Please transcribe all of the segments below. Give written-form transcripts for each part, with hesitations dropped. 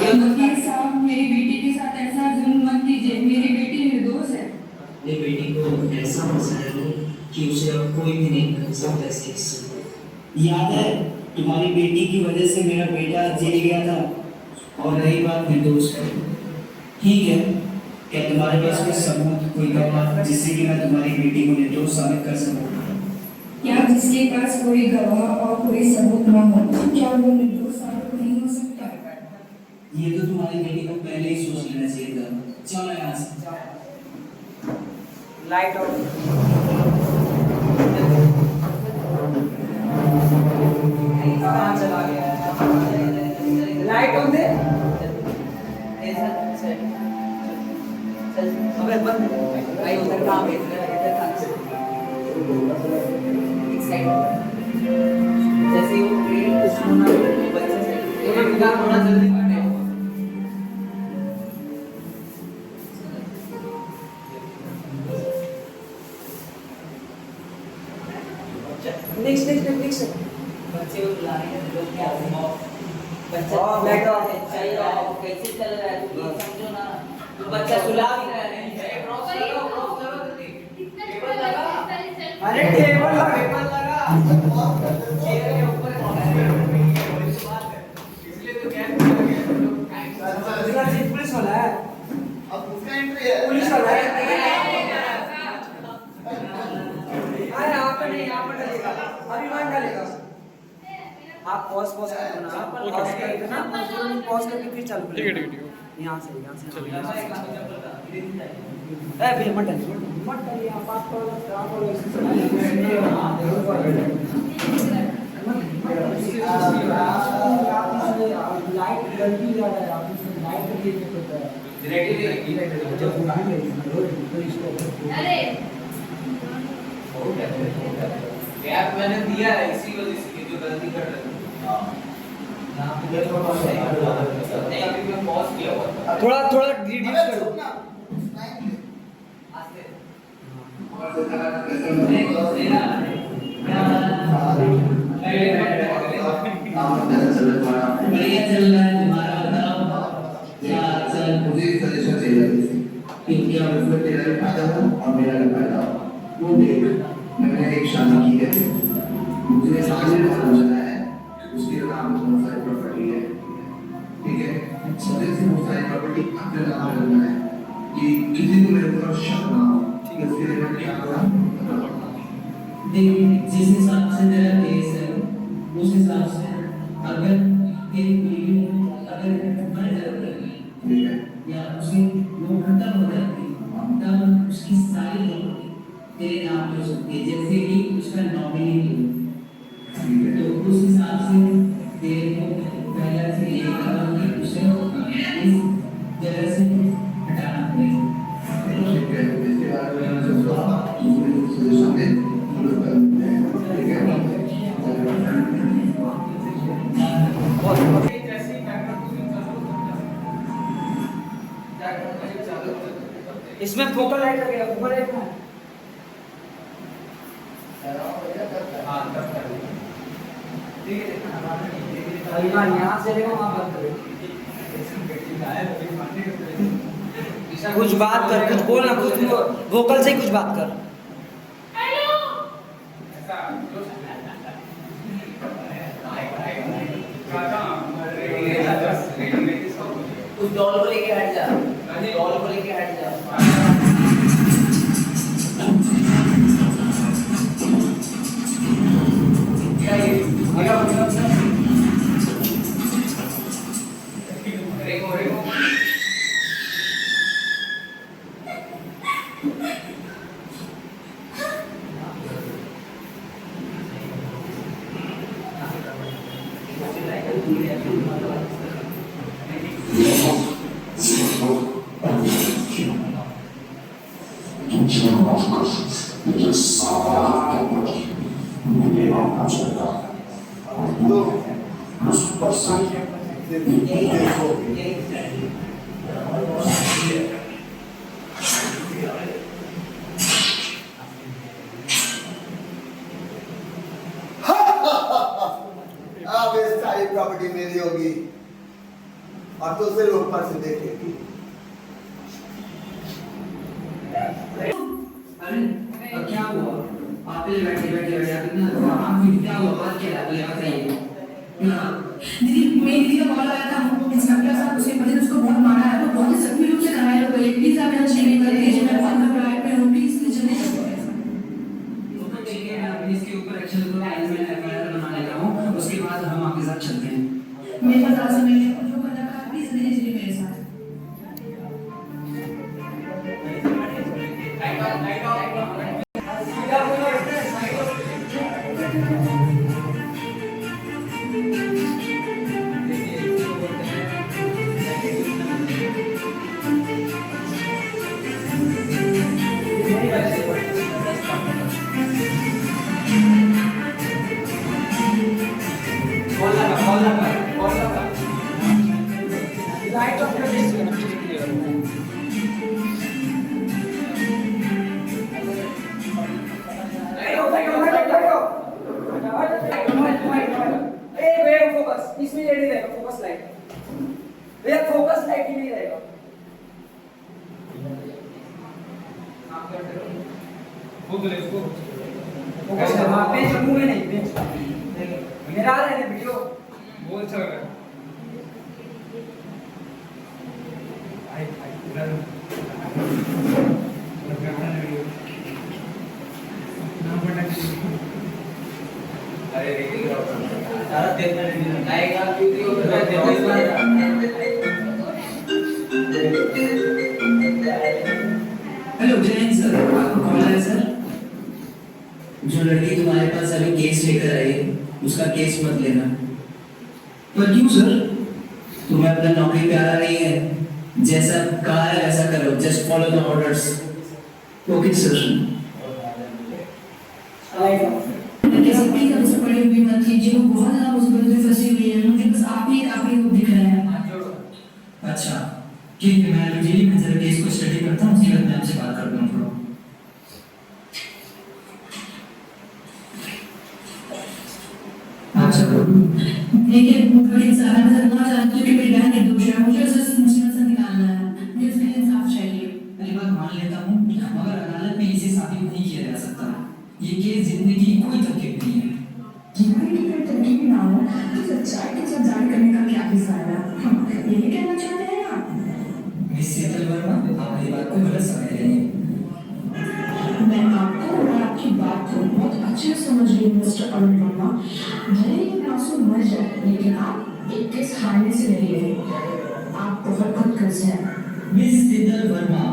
वकील साहब, मेरी बेटी के साथ ऐसा जुल्म मत कीजिए। मेरी बेटी निर्दोष है। अपनी बेटी को ऐसा फंसाया हो कि उसे अब कोई भी नहीं बचा सकता इसके हिस्से। याद है तुम्हारी बेटी की वजह से मेरा बेटा जेल गया था। और रही बात निर्दोष है, ठीक है, क्या तुम्हारे पास कोई सबूत, कोई गवाह जिससे कि मैं तुम्हारी बेटी को निर्दोष साबित कर सकूं? क्या जिसके पास कोई गवाह और कोई सबूत न हो, क्या वो निर्दोष साबित नहीं हो सकता? ये तो तुम्हारी बेटी को पहले ही सोच लेना चाहिए था। चलो यहाँ से। Light of. कहाँ चला गया? लाइट ऑन दे। अबे बंद। भाई उधर काम है, इधर काम। एक साइड। जैसे ही वो ट्रेन कुछ होना बच्चे से ये विदा होना जल्दी करने। नेक्स्ट बच्चे को बुला रहे हैं लोग क्या बच्चा लाइट ऑफ है चल रहा है कैसे चल रहा है ये समझो ना तो बच्चा सुला भी रहा है क्रॉस करो जल्दी टेबल लगा अरे टेबल लगा चेयर के ऊपर इसलिए तो गैप लगा गया पुलिस वाला है अब उसका एंट्री है पुलिस वाला है अरे आप नहीं यहां पर डालेगा अभिमान डालेगा आप पॉज कर दो ना पॉज कर दो ना पॉज करके फिर चल ठीक है यहां से ए भैया मत डालिए आप बात करो आप लाइट गलती जा रहा है आप इसमें लाइट के लिए होता है अरे गैप मैंने दिया है इसी वजह से जो गलती कर रहे हैं नहीं अभी मैं पॉज किया हुआ था थोड़ा रिड्यूस करो आस्ते बढ़िया चल रहा है तुम्हारा, बताओ क्या चल। मुझे इस सजेशन चाहिए क्योंकि अब इसमें तेरा भी फायदा हो और मेरा भी फायदा हो। वो देख, मैंने एक शादी की है, मुझे सामने पता चला है उसकी नाम बहुत सारी प्रॉपर्टी है, ठीक है। मुझे से बहुत सारी प्रॉपर्टी अपने नाम करना है कि किसी को मेरे ऊपर शक ना हो, ठीक है। उसके लिए मैं क्या करूँ? देख, जिस हिसाब से तेरा केस है उस हिसाब से अगर तेरी बीवी अगर मर जाती ठीक है, या उसे वो खत्म हो जाती तब उसकी सारी प्रॉपर्टी तेरे नाम पे हो सकती है, जैसे कि उसका नॉमिनी ठीक है। तो उस हिसाब से तेरे को पहले से ये कदम कि उसे इस जगह से हटाना पड़ेगा। ठीक है, इसके बारे में मैंने सोचा मुझे सजेशन दे, मुझे करना है, ठीक है। इसमें फोकल लाइट लगेगा फोकल लाइट कहां है हां तब कर ठीक है अभिमान यहां से देखो वहां बंद करो कुछ बात कर कुछ बोल ना कुछ वोकल से ही कुछ बात कर हेलो उस डॉल को लेके हट जा डॉल को लेके हट जा क्या ये रेको Los pasos de तो सिर्फ ऊपर से देखेगी। अरे क्या हुआ? आप ही बैठे बैठे बैठे आप इतना आपको क्या हुआ? बात क्या है? पहले बताइए। दीदी मेरी दीदी का कॉल आया था, इंस्पेक्टर साहब उसके पति ने उसको बहुत मारा है, तो बहुत ही जख्मी रूप से घायल हो गई। प्लीज आप यहाँ चेक कर दीजिए, मैं बहुत घबराहट में हूँ, प्लीज मुझे जल्दी तो ठीक है, मैं अभी इसके ऊपर एक्शन लूंगा, मैं एफआईआर बना लेता हूँ, उसके बाद हम आपके साथ चलते हैं। मेरे पास आज समय है, जो करना है प्लीज जल्दी चलिए मेरे साथ। इसमें ये नहीं रहेगा फोकस लाइट, भैया फोकस लाइट ही नहीं रहेगा। फोकस हाँ पेज मुंह में नहीं, पेज मेरा आ रहा है वीडियो बहुत अच्छा लग रहा है। अरे सारा देखना आएगा हेलो जैन सर, आपको कॉल आया सर? जो लड़की तुम्हारे पास अभी केस लेकर आई है, उसका केस मत लेना। पर क्यों सर? तुम्हें अपना नौकरी प्यारा नहीं है? जैसा कहा है वैसा करो, just follow the orders. Okay sir. कैसे प्लीज हमसे बड़ी हुई मत कीजिए, वो बहुत ज्यादा मुसीबत में फंसी हुई है, मुझे बस आप ही एक आखिरी रूप दिख रहा है। अच्छा ठीक है, मैं डेली में जरा केस को स्टडी करता हूँ, उसके बाद मैं आपसे बात करता हूँ। अच्छा देखिए बड़ी सारा मैं जानना चाहती हूँ कि मेरी बहन निर्दोष है, मुझे उसे इस मुसीबत से निकालना है, मुझे उसके लिए इंसाफ चाहिए। पहली बात मान लेता हूँ, मगर अदालत में इसे साबित नहीं किया जा सकता। ये केस जीतने की कोई तरकीब नहीं है। जीवन की कोई तरकीब ना हो तो सच्चाई के साथ जान करने का क्या ही फायदा? यही कहना चाहते हैं आप? मिस शीतल वर्मा, आप मेरी बात को गलत समझ रहे हैं। मैं आपको और आपकी बात को बहुत अच्छे से समझ रही हूँ मिस्टर अरुण वर्मा। भले ही ये मासूम मर जाए, लेकिन आप एक केस हारने से नहीं रहे, आप बहुत खुदगर्ज हैं। मिस शीतल वर्मा,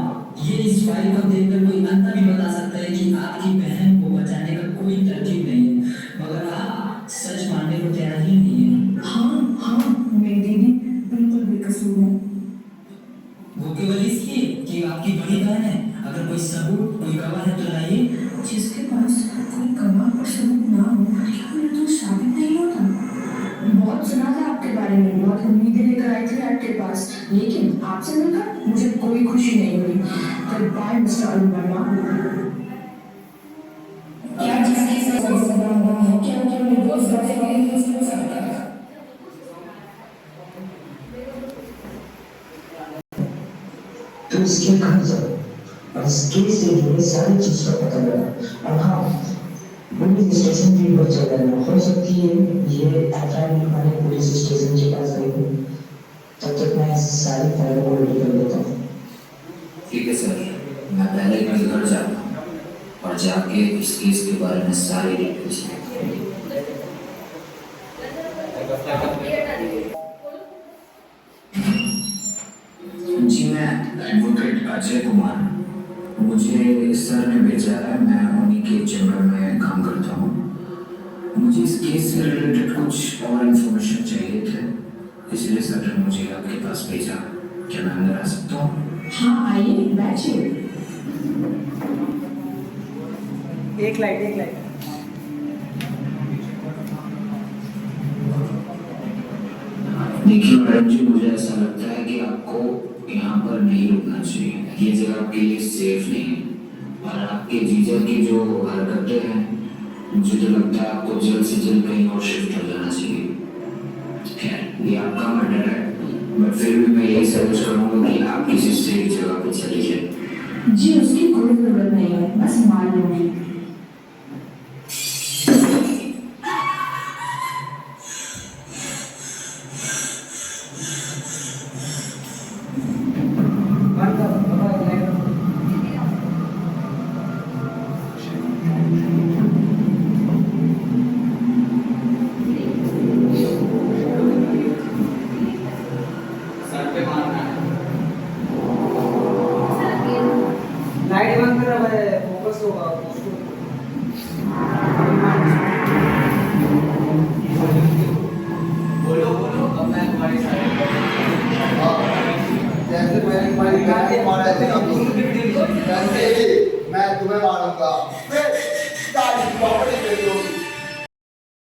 ये इस फाइल को देखकर कोई अंत भी बता सकता है कि आपकी बहन को बचाने का कोई तरकीब नहीं है, मगर आप सच मानने को तैयार ही नहीं है। हाँ मेरी दीदी बिल्कुल बेकसूर है। वो केवल इसलिए कि आपकी बड़ी बहन है। अगर कोई सबूत, कोई गवाह है तो लाइए। जिसके पास कोई गवाह और सबूत ना हो क्या वो निर्दोष साबित नहीं होता? बहुत सुना था आपके बारे में, बहुत उम्मीदें लेकर आई थी आपके पास, लेकिन आपसे मिलकर मुझे कोई खुशी नहीं हुई। Good bye mister Arun Verma. क्या जिसके साथ सजा हुआ है, क्या क्या निर्दोष साबित नहीं हो सकता? तो इसके घर जाओ और इस केस से जुड़ी सारी चीज का पता लगा। और हाँ, पुलिस स्टेशन भी बहुत जगह है, हो सकती है ये एफआईआर लिखवाने पुलिस स्टेशन के पास गई हो। तब तक मैं सारी फाइलों को रेडी कर देता हूँ। ठीक है सर, मैं पहले ही घर जाता हूँ और जाके इस केस के बारे में सारी डिटेल्स जी। मैं एडवोकेट अजय कुमार, मुझे सर ने भेजा है, मैं उन्हीं के चैम्बर में काम करता हूँ। मुझे इस केस से रिलेटेड कुछ और इन्फॉर्मेशन चाहिए थे, इसलिए सर ने मुझे आपके पास भेजा। क्या मैं अंदर आ सकता हूँ? हाँ आइए, बैठिए। एक लाइट देखिए मैडम जी, मुझे ऐसा लगता है कि आपको यहाँ पर नहीं रुकना चाहिए। ये जगह आपके लिए सेफ नहीं है और आपके जीजा की जो हरकतें हैं, मुझे तो लगता है आपको जल्द से जल्द कहीं और शिफ्ट हो जाना चाहिए। खैर, ये आपका मर्डर है, बट फिर भी मैं यही सजेस्ट करूंगा कि आप किसी सही जगह पे चले जाए। जी उसकी कोई जरूरत नहीं है, बस मान लूंगी। बंद